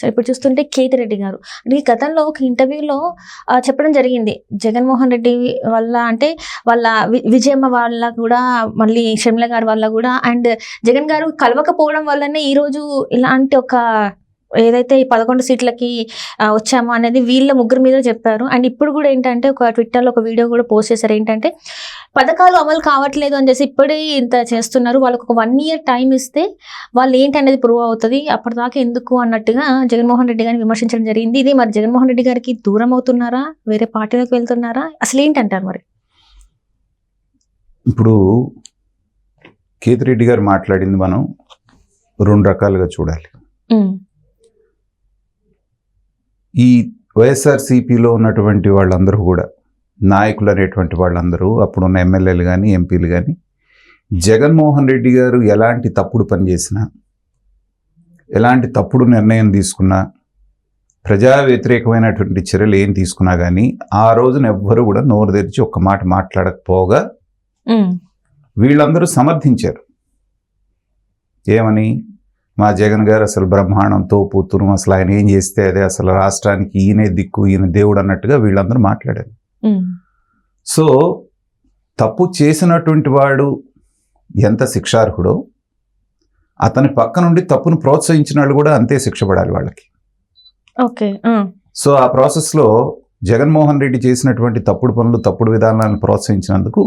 So ఇప్పుడు చూస్తుంటే కేతిరెడ్డి గారు అంటే గతంలో ఒక ఇంటర్వ్యూలో చెప్పడం జరిగింది. జగన్మోహన్ రెడ్డి వల్ల అంటే వాళ్ళ విజయమ్మ వాళ్ళ కూడా మళ్ళీ షర్మిల గారి వల్ల కూడా అండ్ జగన్ గారు కలవకపోవడం వల్లనే ఈరోజు ఇలాంటి ఒక ఏదైతే ఈ 11 సీట్లకి వచ్చామో అనేది వీళ్ళ ముగ్గురు మీద చెప్పారు. అండ్ ఇప్పుడు కూడా ఏంటంటే ఒక ట్విట్టర్లో ఒక వీడియో కూడా పోస్ట్ చేశారు. ఏంటంటే పథకాలు అమలు కావట్లేదు అని చేసి ఇప్పుడే ఇంత చేస్తున్నారు, వాళ్ళకు ఒక 1 year టైం ఇస్తే వాళ్ళు ఏంటి అనేది ప్రూవ్ అవుతుంది, అప్పటిదాకా ఎందుకు అన్నట్టుగా జగన్మోహన్ రెడ్డి గారిని విమర్శించడం జరిగింది. ఇది మరి జగన్మోహన్ రెడ్డి గారికి దూరం అవుతున్నారా, వేరే పార్టీలోకి వెళ్తున్నారా, అసలు ఏంటంటారు మరి? ఇప్పుడు కేతిరెడ్డి గారు మాట్లాడింది మనం 2 రకాలుగా చూడాలి. ఈ వైఎస్ఆర్సీపీలో ఉన్నటువంటి వాళ్ళందరూ కూడా నాయకులు అనేటువంటి వాళ్ళందరూ అప్పుడున్న ఎమ్మెల్యేలు కానీ ఎంపీలు కానీ జగన్మోహన్ రెడ్డి గారు ఎలాంటి తప్పుడు పని చేసినా, ఎలాంటి తప్పుడు నిర్ణయం తీసుకున్నా, ప్రజా వ్యతిరేకమైనటువంటి చర్యలు ఏం తీసుకున్నా కానీ ఆ రోజున ఎవ్వరూ కూడా నోరు తెరిచి ఒక్క మాట మాట్లాడకపోగా వీళ్ళందరూ సమర్థించారు. ఏమని? మా జగన్ గారు అసలు బ్రహ్మాండం తోపు తురుము, అసలు ఆయన ఏం చేస్తే అదే, అసలు రాష్ట్రానికి ఈయనే దిక్కు, ఈయన దేవుడు అన్నట్టుగా వీళ్ళందరూ మాట్లాడారు. సో తప్పు చేసినటువంటి వాడు ఎంత శిక్షార్హుడో అతని పక్క నుండి తప్పును ప్రోత్సహించిన వాళ్ళు కూడా అంతే శిక్ష పడాలి వాళ్ళకి. ఓకే. సో ఆ ప్రాసెస్లో జగన్మోహన్ రెడ్డి చేసినటువంటి తప్పుడు పనులు, తప్పుడు విధానాలను ప్రోత్సహించినందుకు,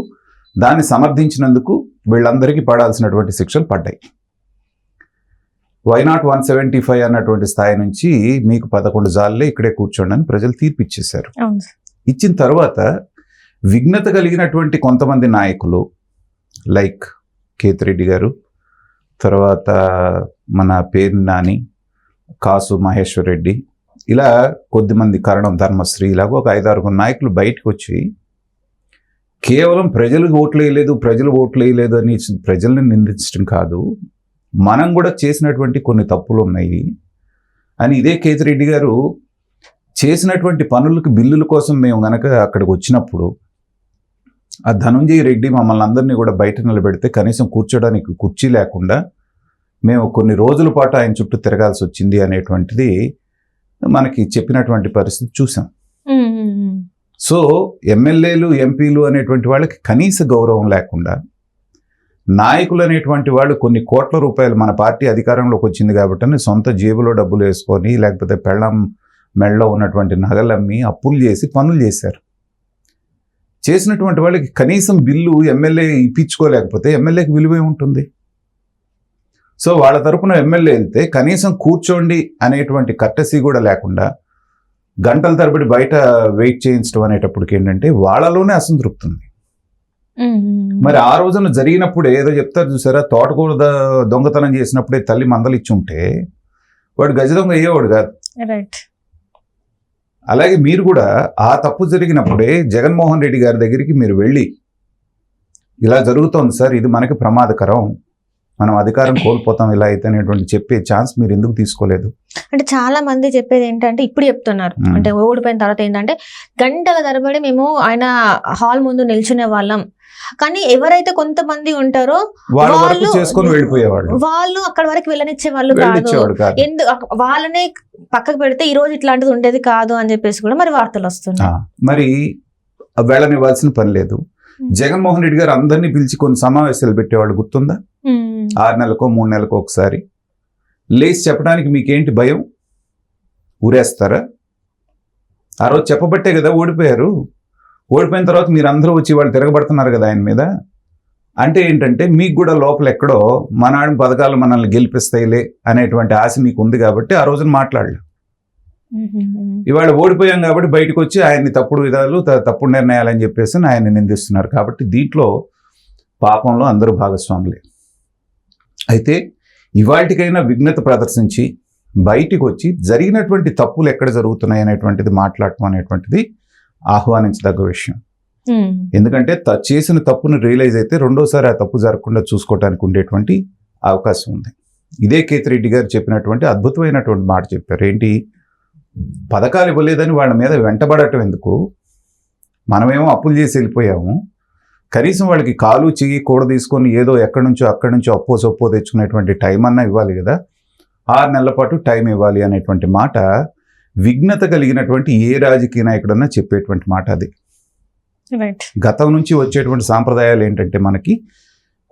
దాన్ని సమర్థించినందుకు వీళ్ళందరికీ పడాల్సినటువంటి శిక్షలు పడ్డాయి. వైనాట్ 175 అన్నటువంటి స్థాయి నుంచి మీకు 11 జాల్లే ఇక్కడే కూర్చోండి అని ప్రజలు తీర్పు ఇచ్చేశారు. ఇచ్చిన తర్వాత విఘ్నత కలిగినటువంటి కొంతమంది నాయకులు లైక్ కేతిరెడ్డి గారు, తర్వాత మన పేరు నాని, కాసు మహేశ్వర్ రెడ్డి, ఇలా కొద్దిమంది, కరణం ధర్మశ్రీ, ఇలాగ ఒక 5-6 నాయకులు బయటకు వచ్చి కేవలం ప్రజలు ఓట్లు వేయలేదు అని ప్రజల్ని నిందించడం కాదు, మనం కూడా చేసినటువంటి కొన్ని తప్పులు ఉన్నాయి అని ఇదే కేతిరెడ్డి గారు చేసినటువంటి పనులకు బిల్లుల కోసం మేము గనక అక్కడికి వచ్చినప్పుడు ఆ ధనంజయ రెడ్డి మమ్మల్ని అందరినీ కూడా బయట నిలబెడితే కనీసం కూర్చోడానికి కుర్చీ లేకుండా మేము కొన్ని రోజుల పాటు ఆయన చుట్టూ తిరగాల్సి వచ్చింది అనేటువంటిది మనకి చెప్పినటువంటి పరిస్థితి చూసాం. సో ఎమ్మెల్యేలు, ఎంపీలు అనేటువంటి వాళ్ళకి కనీస గౌరవం లేకుండా, నాయకులు అనేటువంటి వాళ్ళు కొన్ని కోట్ల రూపాయలు, మన పార్టీ అధికారంలోకి వచ్చింది కాబట్టి సొంత జేబులో డబ్బులు వేసుకొని, లేకపోతే పెళ్ళం మెళ్ళలో ఉన్నటువంటి నగలమ్మి అప్పులు చేసి పనులు చేశారు. చేసినటువంటి వాళ్ళకి కనీసం బిల్లు ఎమ్మెల్యే ఇప్పించుకోలేకపోతే ఎమ్మెల్యేకి విలువే ఉంటుంది. సో వాళ్ళ తరపున ఎమ్మెల్యే వెళ్తే కనీసం కూర్చోండి అనేటువంటి కర్టసీ కూడా లేకుండా గంటల తరబడి బయట వెయిట్ చేయించడం అనేటప్పటికి ఏంటంటే వాళ్ళలోనే అసంతృప్తి ఉంది. మరి ఆ రోజున జరిగినప్పుడు ఏదో చెప్తారు చూసారా, తోటకూర దొంగతనం చేసినప్పుడే తల్లి మందలిచ్చి ఉంటే వాడు గజ దొంగ అయ్యేవాడు కాదు. అలాగే మీరు కూడా ఆ తప్పు జరిగినప్పుడే జగన్మోహన్ రెడ్డి గారి దగ్గరికి మీరు వెళ్ళి ఇలా జరుగుతోంది సార్, ఇది మనకి ప్రమాదకరం, మనం అధికారం కోల్పోతాం ఇలా అయితే అనేటువంటి చెప్పే ఛాన్స్ మీరు ఎందుకు తీసుకోలేదు? అంటే చాలా మంది చెప్పేది ఏంటంటే ఇప్పుడు చెప్తున్నారు, అంటే ఓడిపోయిన తర్వాత ఏంటంటే గంటల తరబడి మేము ఆయన హాల్ ముందు నిల్చునే వాళ్ళం, కానీ ఎవరైతే కొంతమంది ఉంటారో వాళ్ళు చేసుకొని వెళ్ళిపోయేవాళ్ళు, వాళ్ళు అక్కడ వరకు వెళ్ళనిచ్చే వాళ్ళు కాదు, వాళ్ళనే పక్కకు పెడితే ఈ రోజు ఇట్లాంటిది ఉండేది కాదు అని చెప్పేసి కూడా మరి వార్తలు వస్తున్నాయి. మరి వెళ్ళనివ్వాల్సిన పని లేదు. జగన్మోహన్ రెడ్డి గారు అందరినీ పిలిచి కొన్ని సమావేశాలు పెట్టేవాళ్ళు గుర్తుందా? 6 నెలలకో 3 నెలలకో ఒకసారి లేచి చెప్పడానికి మీకేంటి భయం? ఊరేస్తారా? ఆ రోజు చెప్పబట్టే కదా ఓడిపోయారు. ఓడిపోయిన తర్వాత మీరు అందరూ వచ్చి వాళ్ళు తిరగబడుతున్నారు కదా ఆయన మీద. అంటే ఏంటంటే మీకు కూడా లోపల ఎక్కడో మనాడు పథకాలు మనల్ని గెలిపిస్తాయిలే అనేటువంటి ఆశ మీకు ఉంది కాబట్టి ఆ రోజున మాట్లాడలేదు. ఇవాళ ఓడిపోయాం కాబట్టి బయటకు వచ్చి ఆయన్ని తప్పుడు విధాలు, తప్పుడు నిర్ణయాలు అని చెప్పేసి ఆయన్ని నిందిస్తున్నారు. కాబట్టి దీంట్లో పాపంలో అందరూ భాగస్వాములే. అయితే ఇవాళకైనా విఘ్నత ప్రదర్శించి బయటికి వచ్చి జరిగినటువంటి తప్పులు ఎక్కడ జరుగుతున్నాయి అనేటువంటిది మాట్లాడటం అనేటువంటిది ఆహ్వానించదగ్గ విషయం. ఎందుకంటే చేసిన తప్పును రియలైజ్ అయితే రెండోసారి ఆ తప్పు జరగకుండా చూసుకోవడానికి ఉండేటువంటి అవకాశం ఉంది. ఇదే కేతిరెడ్డి గారు చెప్పినటువంటి అద్భుతమైనటువంటి మాట చెప్పారు. ఏంటి? పథకాలు ఇవ్వలేదని వాళ్ళ మీద వెంటబడటం ఎందుకు? మనమేమో అప్పులు చేసి వెళ్ళిపోయాము, కనీసం వాళ్ళకి కాలు చెయ్యి కూడా తీసుకొని ఏదో అక్కడి నుంచో అప్పో సొప్పో తెచ్చుకునేటువంటి టైం అన్నా ఇవ్వాలి కదా. 6 నెలల పాటు టైం ఇవ్వాలి అనేటువంటి మాట విఘ్నత కలిగినటువంటి ఏ రాజకీయ నాయకుడన్నా చెప్పేటువంటి మాట అది. రైట్. గతం నుంచి వచ్చేటువంటి సాంప్రదాయాలు ఏంటంటే మనకి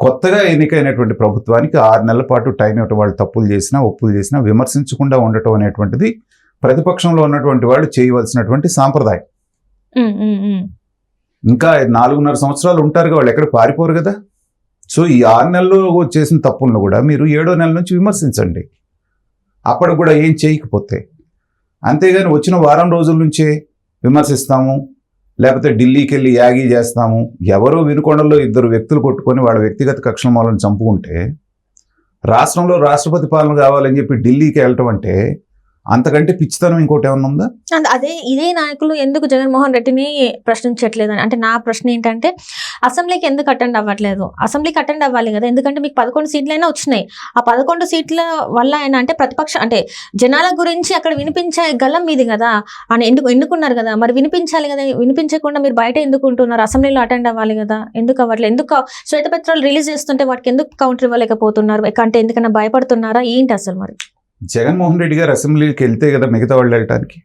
కొత్తగా ఎన్నికైనటువంటి ప్రభుత్వానికి 6 నెలల పాటు టైం ఇవ్వటం, వాళ్ళు తప్పులు చేసినా ఒప్పులు చేసినా విమర్శించకుండా ఉండటం అనేటువంటిది ప్రతిపక్షంలో ఉన్నటువంటి వాళ్ళు చేయవలసినటువంటి సాంప్రదాయం. ఇంకా 4.5 సంవత్సరాలు ఉంటారుగా, వాళ్ళు ఎక్కడ పారిపోరు కదా. సో ఈ 6 నెలల్లో చేసిన తప్పులను కూడా మీరు 7వ నెల నుంచి విమర్శించండి, అప్పుడు కూడా ఏం చేయకపోతే. అంతేగాని వచ్చిన వారం రోజుల నుంచే విమర్శిస్తాము, లేకపోతే ఢిల్లీకి వెళ్ళి యాగి చేస్తాము. ఎవరో వినుకొండలో 2 వ్యక్తులు కొట్టుకొని వాళ్ళ వ్యక్తిగత కక్షల మూలను చంపుకుంటే రాష్ట్రంలో రాష్ట్రపతి పాలన కావాలని చెప్పి ఢిల్లీకి వెళ్ళటం అంటే అంతకంటే పిచ్చితనం ఇంకోటి ఏమన్నా ఉందా? అదే ఇదే నాయకులు ఎందుకు జగన్మోహన్ రెడ్డిని ప్రశ్నించట్లేదని అంటే నా ప్రశ్న ఏంటంటే, అసెంబ్లీకి ఎందుకు అటెండ్ అవ్వట్లేదు? అసెంబ్లీకి అటెండ్ అవ్వాలి కదా, ఎందుకంటే మీకు 11 సీట్లైనా వచ్చినాయి. ఆ 11 సీట్ల వల్ల ఆయన అంటే ప్రతిపక్ష అంటే జనాల గురించి అక్కడ వినిపించే గలం మీది కదా అని ఎన్నుకున్నారు కదా, మరి వినిపించాలి కదా. వినిపించకుండా మీరు బయట ఎందుకు ఉంటున్నారు? అసెంబ్లీలో అటెండ్ అవ్వాలి కదా, ఎందుకు అవ్వట్లేదు? ఎందుకు శ్వేతపత్రాలు రిలీజ్ చేస్తుంటే వాటికి ఎందుకు కౌంటర్ ఇవ్వలేకపోతున్నారు? అంటే ఎందుకన్నా భయపడుతున్నారా ఏంటి అసలు? మరి జగన్మోహన్ రెడ్డి గారు అసెంబ్లీకి వెళ్తే కదా మిగతా వాళ్ళు వెళ్ళటానికి.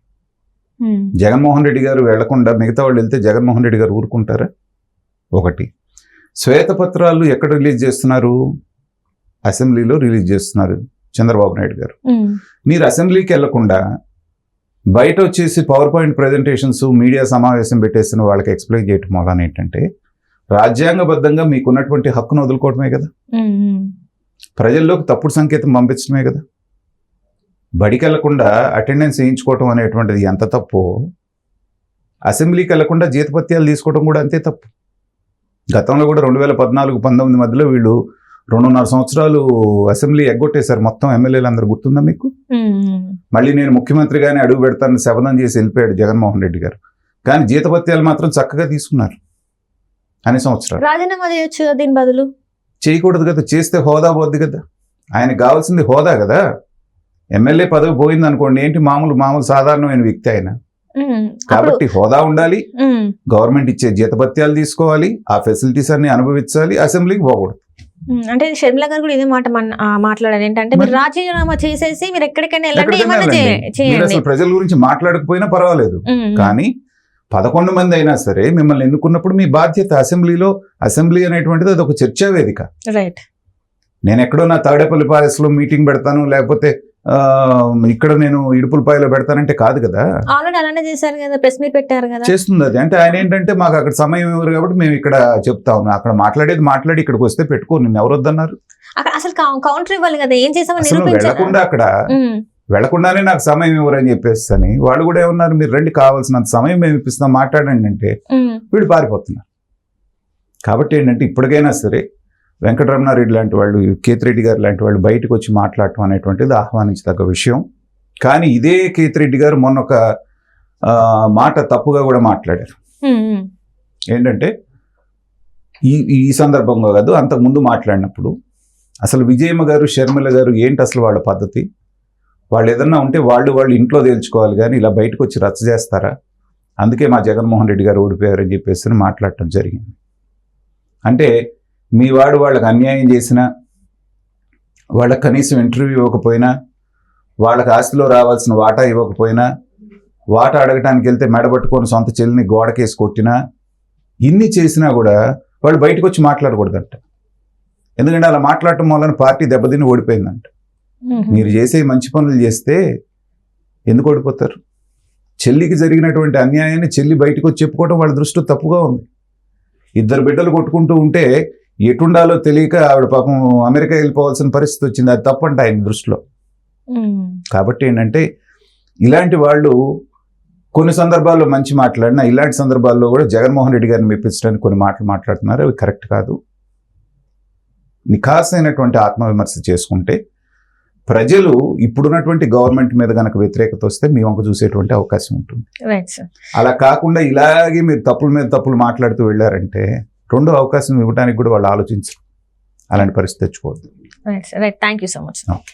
జగన్మోహన్ రెడ్డి గారు వెళ్లకుండా మిగతా వాళ్ళు వెళ్తే జగన్మోహన్ రెడ్డి గారు ఊరుకుంటారా? ఒకటి. శ్వేతపత్రాలు ఎక్కడ రిలీజ్ చేస్తున్నారు? అసెంబ్లీలో రిలీజ్ చేస్తున్నారు చంద్రబాబు నాయుడు గారు. మీరు అసెంబ్లీకి వెళ్లకుండా బయట వచ్చేసి పవర్ పాయింట్ ప్రజెంటేషన్స్, మీడియా సమావేశం పెట్టేసిన వాళ్ళకి ఎక్స్ప్లెయిన్ చేయటం వలన ఏంటంటే రాజ్యాంగబద్ధంగా మీకున్నటువంటి హక్కును వదులుకోవటమే కదా, ప్రజల్లోకి తప్పుడు సంకేతం పంపించడమే కదా. బడికి వెళ్లకుండా అటెండెన్స్ వేయించుకోవటం అనేటువంటిది ఎంత తప్పు, అసెంబ్లీకి వెళ్లకుండా జీతపత్యాలు తీసుకోవడం కూడా అంతే తప్పు. గతంలో కూడా 2014-19 మధ్యలో వీళ్ళు 2.5 సంవత్సరాలు అసెంబ్లీ ఎగ్గొట్టేశారు మొత్తం ఎమ్మెల్యేలు అందరూ. గుర్తుందా మీకు? మళ్ళీ నేను ముఖ్యమంత్రిగానే అడుగు పెడతానని శపథం చేసి వెళ్ళిపోయాడు జగన్మోహన్ రెడ్డి గారు. కానీ జీతపత్యాలు మాత్రం చక్కగా తీసుకున్నారు అన్ని సంవత్సరాలు. రాజీనామా చేయొచ్చు దీని బదులు. చేయకూడదు కదా, చేస్తే హోదా పోద్ది కదా. ఆయనకు కావాల్సింది హోదా కదా. ఎమ్మెల్యే పదవి పోయింది అనుకోండి, ఏంటి మామూలు సాధారణమైన వ్యక్తి ఆయన. కాబట్టి హోదా ఉండాలి, గవర్నమెంట్ ఇచ్చే జీతభత్యాలు తీసుకోవాలి, ఆ ఫెసిలిటీస్ అన్ని అనుభవించాలి, అసెంబ్లీకి పోకూడదు. అంటే షర్మిల గారు కూడా ఇదే మాట మాట్లాడారు, ఏంటంటే మీరు రాజీనామా చేసేసి మీరు ఎక్కడికైనా వెళ్ళండి. ప్రజల గురించి మాట్లాడకపోయినా పర్వాలేదు, కానీ 11 మంది అయినా సరే మిమ్మల్ని ఎన్నుకున్నప్పుడు మీ బాధ్యత అసెంబ్లీ అనేటువంటిది అది ఒక చర్చా వేదిక. రైట్. నేను ఎక్కడో నా తాడేపల్లి ప్యాలెస్లో మీటింగ్ పెడతాను, లేకపోతే ఇక్కడ నేను ఇడుపులపాయలో పెడతానంటే కాదు కదా. ఆల్రెడీ అలానే చేశారు కదా, ప్రెస్ మీట్ పెట్టారు కదా. చేస్తుంది అది. అంటే ఆయన ఏంటంటే మాకు అక్కడ సమయం ఇవ్వరు కాబట్టి మేము ఇక్కడ చెప్తాము, అక్కడ మాట్లాడి ఇక్కడికి వస్తే పెట్టుకో, నిన్ను ఎవరు వద్దన్నారు? అసలు కౌంటర్ ఇవ్వాలి కదా, ఏం చేసామని వెళ్లకుండా అక్కడ వెళ్లకుండానే నాకు సమయం ఇవ్వరు అని చెప్పేసి వాళ్ళు కూడా ఏమన్నారు, మీరు రండి కావాల్సినంత సమయం మేము ఇప్పిస్తాం మాట్లాడండి అంటే వీళ్ళు పారిపోతున్నారు. కాబట్టి ఏంటంటే ఇప్పటికైనా సరే వెంకటరమణారెడ్డి లాంటి వాళ్ళు, కేతిరెడ్డి గారు లాంటి వాళ్ళు బయటకు వచ్చి మాట్లాడటం అనేటువంటిది ఆహ్వానించదగ్గ విషయం. కానీ ఇదే కేతిరెడ్డి గారు మొన్న ఒక మాట తప్పుగా కూడా మాట్లాడారు. ఏంటంటే ఈ సందర్భంగా కాదు, అంతకుముందు మాట్లాడినప్పుడు అసలు విజయమ్మ గారు, షర్మిల గారు ఏంటి అసలు వాళ్ళ పద్ధతి? వాళ్ళు ఏదన్నా ఉంటే వాళ్ళు ఇంట్లో తేల్చుకోవాలి, కానీ ఇలా బయటకు వచ్చి రచ్చ చేస్తారా? అందుకే మా జగన్మోహన్ రెడ్డి గారు ఓడిపోయారని చెప్పేసి మాట్లాడటం జరిగింది. అంటే మీ వాడు వాళ్ళకి అన్యాయం చేసినా, వాళ్ళకి కనీసం ఇంటర్వ్యూ ఇవ్వకపోయినా, వాళ్ళకి ఆస్తిలో రావాల్సిన వాటా ఇవ్వకపోయినా, వాటా అడగటానికి వెళ్తే మెడబట్టుకొని సొంత చెల్లిని గోడకేసి కొట్టినా, ఇన్ని చేసినా కూడా వాళ్ళు బయటకు వచ్చి మాట్లాడకూడదంట. ఎందుకంటే అలా మాట్లాడటం వలన పార్టీ దెబ్బతిని ఓడిపోయిందంట. మీరు చేసే మంచి పనులు చేస్తే ఎందుకు ఓడిపోతారు? చెల్లికి జరిగినటువంటి అన్యాయాన్ని చెల్లి బయటకు వచ్చి చెప్పుకోవడం వాళ్ళ దృష్టిలో తప్పుగా ఉంది. 2 బిడ్డలు కొట్టుకుంటూ ఉంటే ఎటుండాలో తెలియక ఆవిడ పాపం అమెరికా వెళ్ళిపోవాల్సిన పరిస్థితి వచ్చింది. అది తప్పంట ఆయన దృష్టిలో. కాబట్టి ఏంటంటే ఇలాంటి వాళ్ళు కొన్ని సందర్భాల్లో మంచి మాట్లాడినా, ఇలాంటి సందర్భాల్లో కూడా జగన్మోహన్ రెడ్డి గారిని మెప్పించడానికి కొన్ని మాటలు మాట్లాడుతున్నారు. అవి కరెక్ట్ కాదు. నిఖాసైనటువంటి ఆత్మవిమర్శ చేసుకుంటే ప్రజలు ఇప్పుడున్నటువంటి గవర్నమెంట్ మీద కనుక వ్యతిరేకత వస్తే మీ వంక చూసేటువంటి అవకాశం ఉంటుంది. అలా కాకుండా ఇలాగే మీరు తప్పుల మీద తప్పులు మాట్లాడుతూ వెళ్ళారంటే రెండో అవకాశం ఇవ్వడానికి కూడా వాళ్ళు ఆలోచించరు. అలాంటి పరిస్థితి తెచ్చుకోవద్దు. Right. Thank you so much. Okay.